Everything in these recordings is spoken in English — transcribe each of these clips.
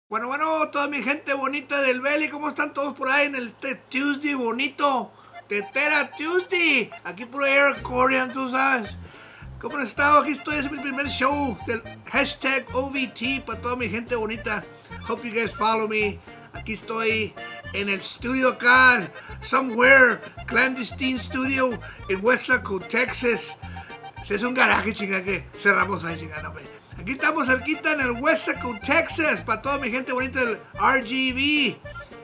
Bueno, toda mi gente bonita del Belly, ¿cómo están todos por ahí en el Tuesday bonito? Tetera Tuesday, aquí por Air Korean, tú sabes. ¿Cómo han estado? Aquí estoy, es mi primer show del hashtag OVT para toda mi gente bonita. Hope you guys follow me. Aquí estoy en el estudio acá, somewhere, clandestine studio en Westlaco, Texas. Es un garaje, chinga, que cerramos ahí, chinga, no, pues. Aquí estamos cerquita en el Westlaco, Texas, para toda mi gente bonita del RGV.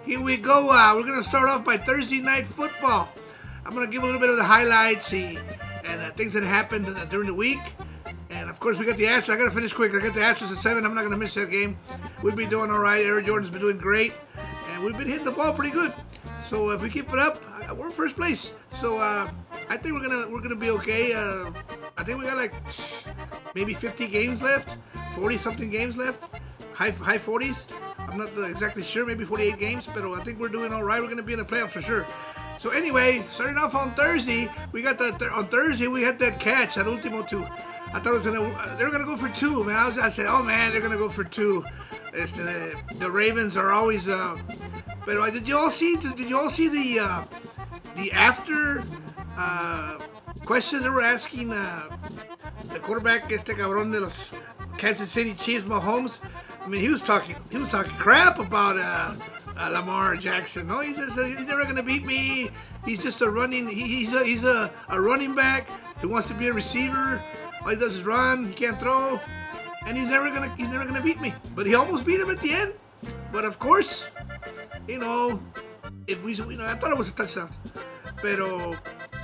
Here we go. We're going to start off by Thursday Night Football. I'm going to give a little bit of the highlights and things that happened during the week. And of course, we got the Astros. I got to finish quick. I got the Astros at 7. I'm not going to miss that game. We've been doing all right. Aaron Jordan's been doing great. And we've been hitting the ball pretty good. So if we keep it up, we're in first place. So I think we're gonna be okay. I think we got like maybe 50 games left, 40 something games left, high 40s. I'm not exactly sure, maybe 48 games, but I think we're doing all right. We're gonna be in the playoffs for sure. So anyway, starting off on Thursday, we got on Thursday we had that catch, that último two. I thought it was they were gonna go for two, man. I said, oh man, they're gonna go for two. The Ravens are always. But did you all see? Did you all see the after questions they were asking the quarterback, cabrón de los Kansas City Chiefs, Mahomes? I mean, he was talking crap about Lamar Jackson. No, he says he's never gonna beat me. He's just a running. He's a running back who wants to be a receiver. All he does is run. He can't throw, and he's never gonna beat me. But he almost beat him at the end. But of course, I thought it was a touchdown. Pero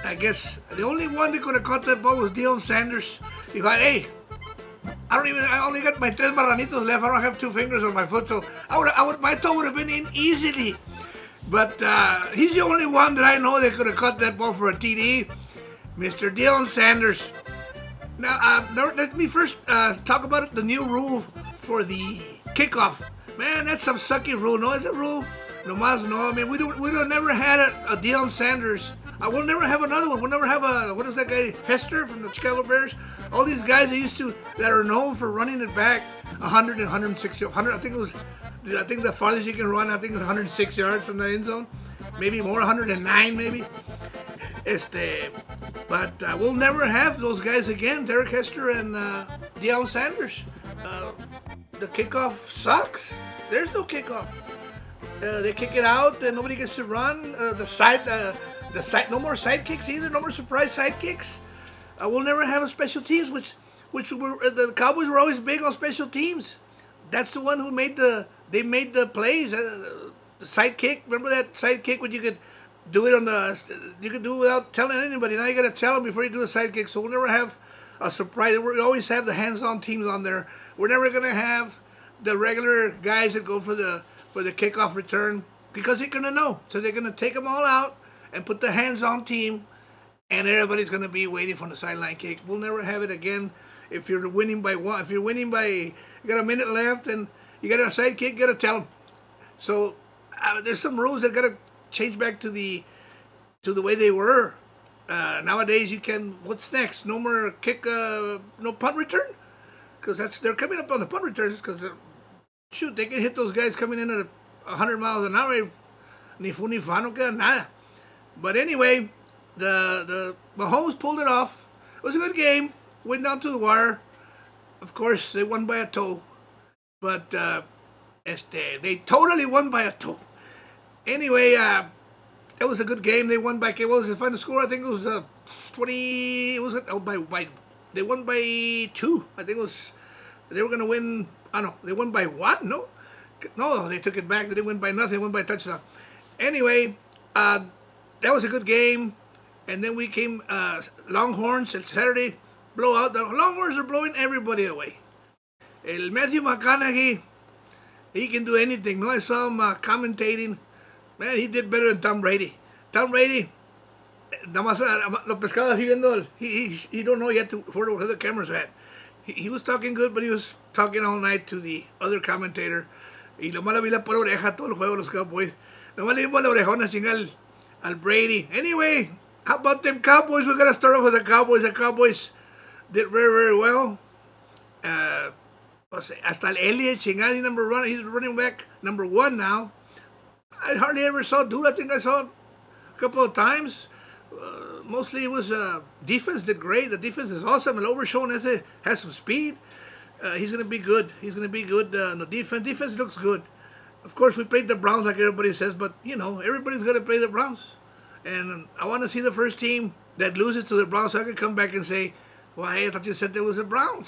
I guess the only one that could have caught that ball was Deion Sanders. He got, hey, I only got my tres marranitos left. I don't have two fingers on my foot, so my toe would have been in easily. But he's the only one that I know that could have caught that ball for a TD, Mr. Deion Sanders. Now, let me first talk about the new rule for the kickoff. Man, that's some sucky rule. No, it's a rule. No mas no. I mean, we've never had a Deion Sanders. We'll never have another one. We'll never have what is that guy, Hester from the Chicago Bears? All these guys that are known for running it back 100 and 160, 100. I think the farthest you can run, I think is 106 yards from the end zone. Maybe more, 109 maybe. But we'll never have those guys again, Derek Hester and Deion Sanders. The kickoff sucks. There's no kickoff. They kick it out, and nobody gets to run. The side, no more sidekicks either. No more surprise sidekicks. We'll never have a special teams, which the Cowboys were always big on special teams. That's the one who made the plays. The sidekick. Remember that sidekick when you could do it without telling anybody. Now you got to tell them before you do the sidekick. So we'll never have a surprise. We always have the hands-on teams on there. We're never gonna have the regular guys that go for the kickoff return because they're gonna know. So they're gonna take them all out and put the hands-on team, and everybody's gonna be waiting for the sideline kick. We'll never have it again. If you're winning by one, you got a minute left and you got a side kick, you gotta tell them. So there's some rules that gotta change back to the way they were. Nowadays you can. What's next? No more no punt return. Because they're coming up on the punt returns because they can hit those guys coming in at 100 miles an hour. Ni fu ni fa, no queda nada. But anyway, the Mahomes pulled it off. It was a good game. Went down to the wire. Of course, they won by a toe. But they totally won by a toe. Anyway, it was a good game. They won by, what was the final score? I think it was 20. It was they won by 2. I think it was. They were going to win. I don't know. They won by 1? No, they took it back. They didn't win by nothing. They won by a touchdown. Anyway, that was a good game. And then we came Longhorns on Saturday. Blowout. The Longhorns are blowing everybody away. El Matthew McConaughey, he can do anything. No, I saw him commentating. Man, he did better than Tom Brady. Tom Brady, nada más lo pescaba así viendo. He don't know yet where the cameras at. He was talking good, but he was talking all night to the other commentator. Y lo malo vi la pura oreja todo el juego de los Cowboys. Nomás le dimos la orejona sin al Brady. Anyway, how about them Cowboys? We're going to start off with the Cowboys. The Cowboys did very, very well. O sea, hasta el Elliott, chingada, he's running back number 1 now. I hardly ever saw dude. I think I saw a couple of times. Mostly it was defense did great. The defense is awesome. And Overshown has some speed. He's gonna be good. He's gonna be good. The defense looks good. Of course, we played the Browns like everybody says, but you know everybody's gonna play the Browns, and I want to see the first team that loses to the Browns so I can come back and say, "Well, hey, I thought you said there was the Browns."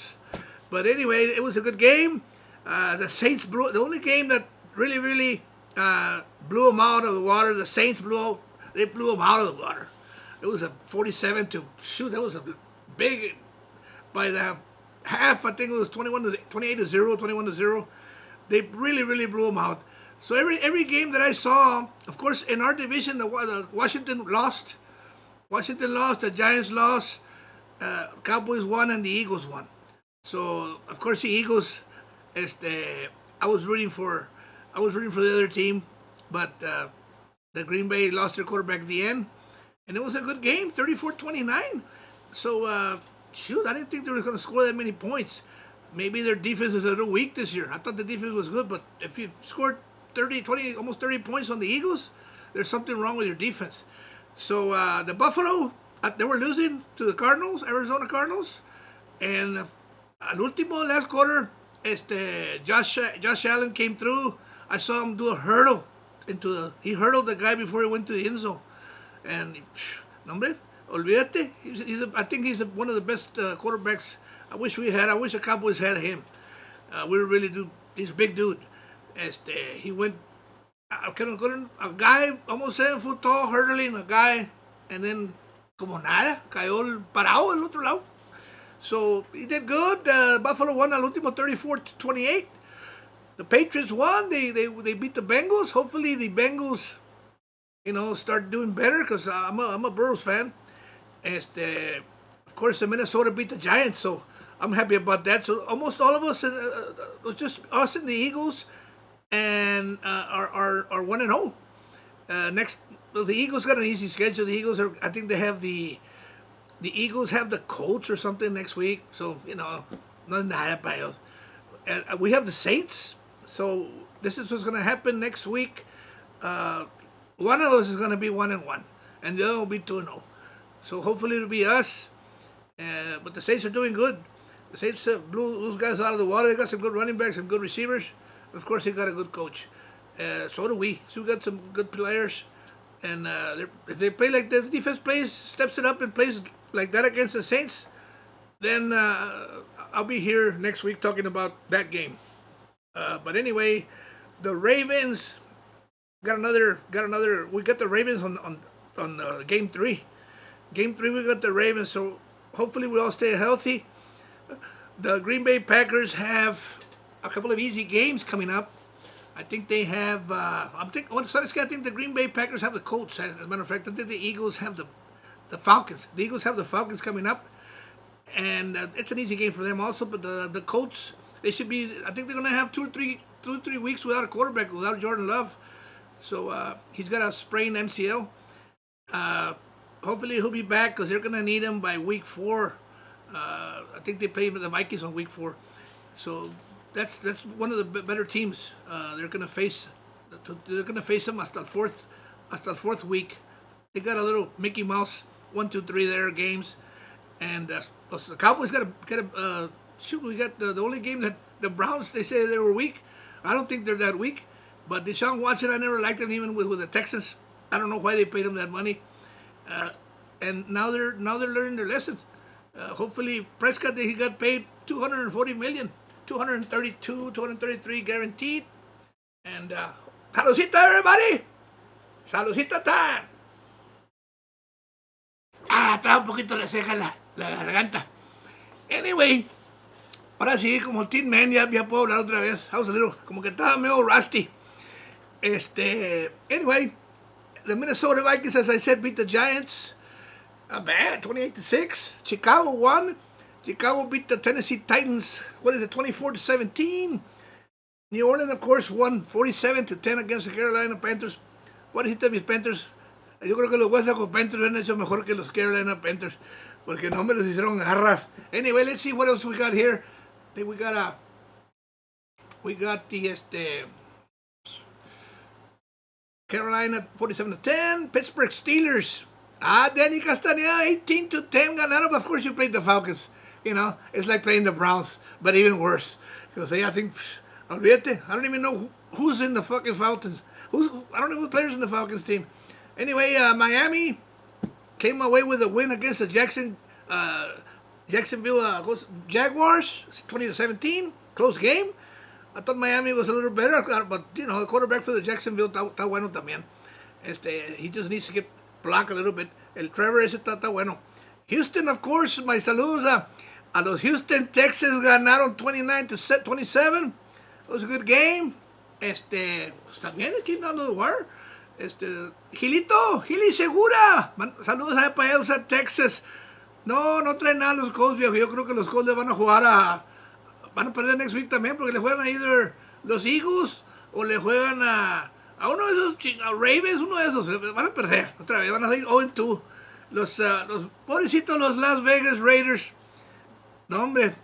But anyway, it was a good game. The Saints blew the only game that really blew them out of the water. The Saints blew them out of the water. It was a 47 to shoot. That was a big by the half. I think it was 28 to 0, 21 to 0. They really blew them out. So every game that I saw, of course, in our division, the Washington lost. Washington lost. The Giants lost. Cowboys won, and the Eagles won. So of course the Eagles, I was rooting for the other team, but the Green Bay lost their quarterback at the end, and it was a good game, 34-29. So shoot, I didn't think they were going to score that many points. Maybe their defense is a little weak this year. I thought the defense was good, but if you scored 30, 20, almost 30 points on the Eagles, there's something wrong with your defense. So the Buffalo, they were losing to the Cardinals, Arizona Cardinals, and al último, last quarter, Josh Allen came through. I saw him do a hurdle he hurdled the guy before he went to the end zone. And, hombre, olvídate. I think he's one of the best quarterbacks. I wish the Cowboys had him. We really do. He's a big dude. He went, a guy almost 7 foot tall, hurdling a guy, and then, como nada, cayó parado al otro lado. So he did good. Buffalo won al último 34-28. The Patriots won. They beat the Bengals. Hopefully the Bengals, start doing better because I'm a Burrows fan. Of course, the Minnesota beat the Giants, so I'm happy about that. So almost all of us, just us and the Eagles, and are 1-0. Next, the Eagles got an easy schedule. The Eagles I think they have the Eagles have the Colts or something next week, so nothing to hype by us. And we have the Saints, so this is what's going to happen next week. One of us is going to be 1-1, and the other will be 2-0. So hopefully it'll be us. But the Saints are doing good. The Saints blew those guys out of the water. They got some good running backs, some good receivers. Of course, they got a good coach. So do we. So we got some good players. And if they play like the defense steps it up and plays like that against the Saints, then I'll be here next week talking about that game. But anyway, the Ravens got another. We got the Ravens on game 3. Game 3, we got the Ravens. So hopefully we all stay healthy. The Green Bay Packers have a couple of easy games coming up. I think they have. I think the Green Bay Packers have the Colts. As a matter of fact, I think the Eagles have the Falcons. The Eagles have the Falcons coming up, and it's an easy game for them also. But the Colts, they should be. I think they're going to have 2 or 3 weeks without a quarterback, without Jordan Love. So he's got a sprained MCL. Hopefully he'll be back because they're going to need him by week 4. I think they play the Vikings on week 4. So that's one of the better teams. They're going to face. They're going to face them hasta the fourth week. They got a little Mickey Mouse 1, 2, 3 there games, and the Cowboys got a shoot. We got the only game that the Browns, they say they were weak. I don't think they're that weak. But Deshaun Watson, I never liked him even with the Texans. I don't know why they paid him that money. And now they're learning their lessons. Hopefully Prescott, he got paid $240 million, 232, 233 guaranteed. And saludcita, everybody. Saludcita time. Estaba un poquito la ceja la garganta. Anyway, ahora sí, como Tin Man, ya puedo hablar otra vez. I was a little, como que estaba medio rusty. Anyway, the Minnesota Vikings, as I said, beat the Giants. Not bad, 28-6. Chicago won. Chicago beat the Tennessee Titans. 24-17. New Orleans, of course, won 47-10 against the Carolina Panthers. What is it, mis Panthers? Yo creo que los West Coast Panthers han hecho mejor que los Carolina Panthers, porque no me los hicieron garras. Anyway, let's see what else we got here. I think we got We got the Carolina 47-10. Pittsburgh Steelers. Danny Castaneda 18-10 ganaron. Of course, you played the Falcons. You know, it's like playing the Browns, but even worse. Because I think, olvídate, I don't even know who's in the fucking Falcons. I don't know who's players in the Falcons team. Anyway, Miami came away with a win against the Jacksonville Jaguars, 20-17. Close game. I thought Miami was a little better, but you know the quarterback for the Jacksonville está bueno también. He just needs to get blocked a little bit. El Trevor ese está bueno. Houston, of course, my saludos a los Houston Texans ganaron 29-27. It was a good game. Pues también it came down to the wire. Gili Segura. Saludos a para Elsa, Texas. No traen nada los Colts, viejo. Yo creo que los Colts le van a perder next week también porque le juegan a either los Eagles o le juegan a uno de esos Ravens, uno de esos. Van a perder otra vez, van a salir 0-2. Los pobrecitos, los Las Vegas Raiders. No, hombre,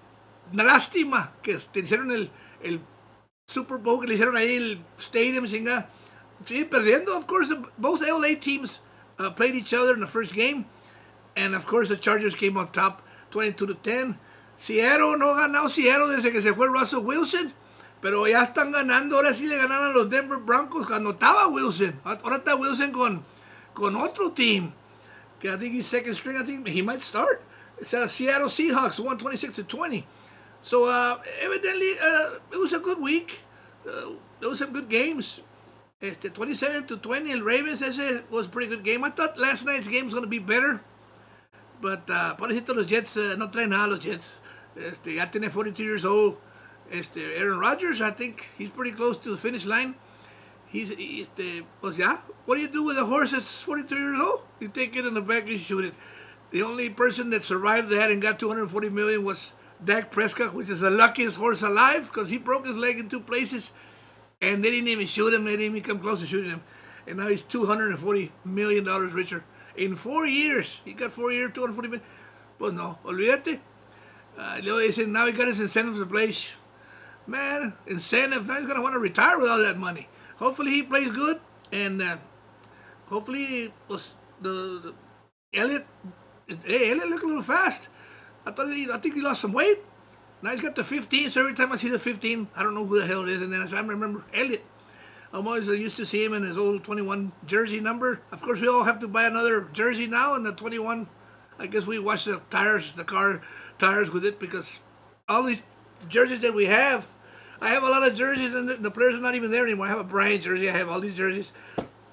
una lástima que te hicieron el Super Bowl, que le hicieron ahí el Stadium, chinga. Sí, perdiendo. Of course, both LA teams played each other in the first game. And of course, the Chargers came on top 22-10. Seattle no ha ganado Seattle desde que se fue Russell Wilson. Pero ya están ganando. Ahora sí le ganaron a los Denver Broncos cuando estaba Wilson. Ahora está Wilson con otro team. Que I think he's second string. I think he might start. It's Seattle Seahawks, 126-20. So evidently it was a good week. There was some good games. 27-20. El Ravens, ese was a pretty good game. I thought last night's game was going to be better. But pobrecito los Jets, no traen nada los Jets. Ya tiene 42 years old. Aaron Rodgers, I think he's pretty close to the finish line. Pues ya, what do you do with a horse that's 42 years old? You take it in the back and shoot it. The only person that survived that and got $240 million was Dak Prescott, which is the luckiest horse alive because he broke his leg in 2 places and they didn't even shoot him. They didn't even come close to shooting him. And now he's $240 million richer. In 4 years, he got 4 years, 240 million. Pues no, olvídate. Luego dicen, now he got his incentives in place. Man, incentive, now he's going to want to retire with all that money. Hopefully he plays good, and hopefully the Elliott looked a little fast. I think he lost some weight. Now he's got the 15, so every time I see the 15, I don't know who the hell it is, and then I remember Elliott. I'm always used to see him in his old 21 jersey number. Of course, we all have to buy another jersey now in the 21. I guess we wash the car tires with it because all these jerseys that we have, I have a lot of jerseys and the players are not even there anymore. I have a Bryant jersey. I have all these jerseys.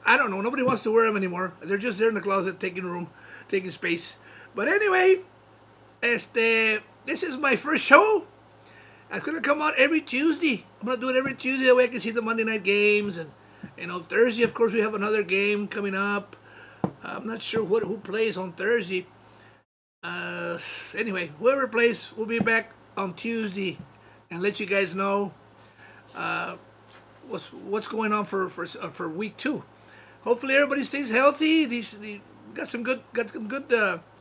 I don't know. Nobody wants to wear them anymore. They're just there in the closet, taking room, taking space. But anyway, this is my first show. It's going to come out every Tuesday. I'm going to do it every Tuesday. That way I can see the Monday night games. And, Thursday, of course, we have another game coming up. I'm not sure who plays on Thursday. Anyway, whoever plays, we'll be back on Tuesday and let you guys know what's going on for week 2. Hopefully everybody stays healthy. We got some good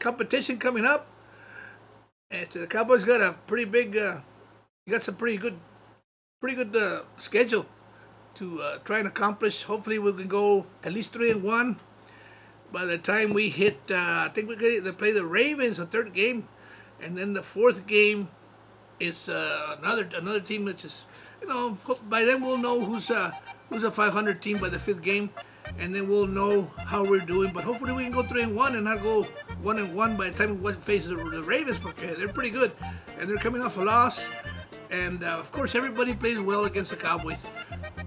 competition coming up. The Cowboys got a pretty big. Got some pretty good schedule to try and accomplish. Hopefully we can go at least 3-1 by the time we hit. I think we're going to play the Ravens, the 3rd game, and then the 4th game is another team which is, by then we'll know who's a 500 team by the 5th game, and then we'll know how we're doing. But hopefully we can go 3-1 and not go 1-1 by the time we face the Ravens, because they're pretty good and they're coming off a loss. And of course, everybody plays well against the Cowboys.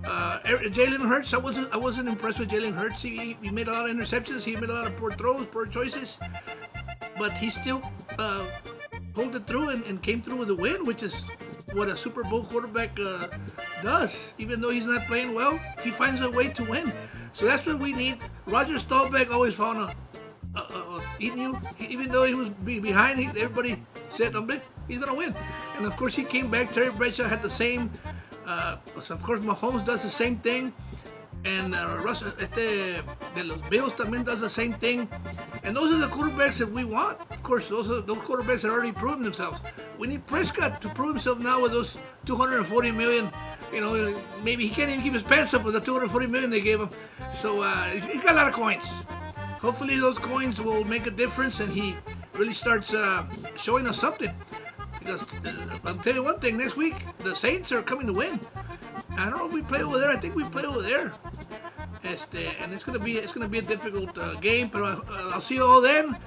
Jalen Hurts, I wasn't impressed with Jalen Hurts. He made a lot of interceptions. He made a lot of poor throws, poor choices. But he still pulled it through and came through with a win, which is what a Super Bowl quarterback does. Even though he's not playing well, he finds a way to win. So that's what we need. Roger Staubach always found even though he was behind, everybody said, "Hombre, he's gonna win." And of course, he came back. Terry Bradshaw had the same. Of course, Mahomes does the same thing. And Russell, de los Bills también does the same thing. And those are the quarterbacks that we want. Of course, those quarterbacks are already proven themselves. We need Prescott to prove himself now with those $240 million. You know, maybe he can't even keep his pants up with the $240 million they gave him. So he's got a lot of coins. Hopefully those coins will make a difference and he really starts showing us something. Because I'll tell you one thing, next week the Saints are coming to win. I don't know if we play over there. I think we play over there. And it's gonna be a difficult game, but I'll see you all then.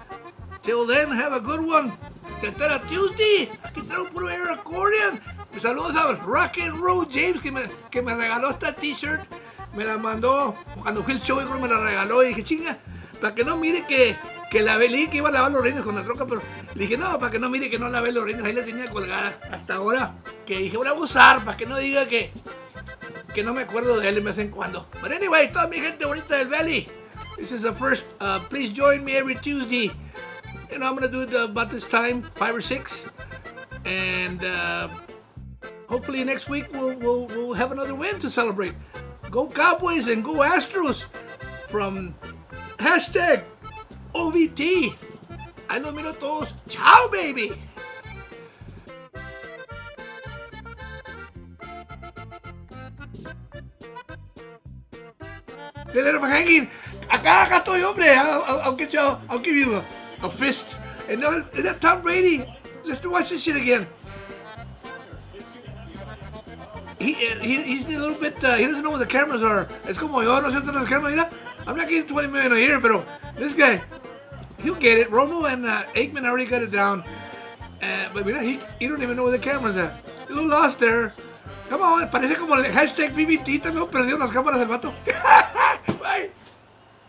Till then, have a good one. Tetera Tuesday. Aquí traigo puro air accordion. Saludos a Rock and Roll James que me regaló esta t-shirt. Me la mandó cuando fui al show y creo que me la regaló y dije, chinga, para que no mire que la velí, que iba a lavar los rines con la troca, pero le dije, no, para que no mire que no lavé los rines, ahí la tenía colgada hasta ahora, que dije, voy a usar, para que no diga que no me acuerdo de él de vez en cuando. But anyway, toda mi gente bonita del Valley, this is the first, please join me every Tuesday, and I'm going to do it about this time, 5 or 6, and hopefully next week we'll have another win to celebrate. Go Cowboys and go Astros from hashtag OVT. Ahí los miro todos. Ciao, baby. They let him hanging. Acá estoy, hombre. I'll give you a fist. And that Tom Brady. Let's watch this shit again. He's a little bit, he doesn't know what the cameras are. Es como yo, no sé dónde las cameras, mira. I'm not getting 20 million a year, pero this guy, he'll get it. Romo and Aikman already got it down. But mira, he don't even know where the cameras are. A little lost there. Come on, parece como el hashtag BBT, también perdió las cámaras del vato.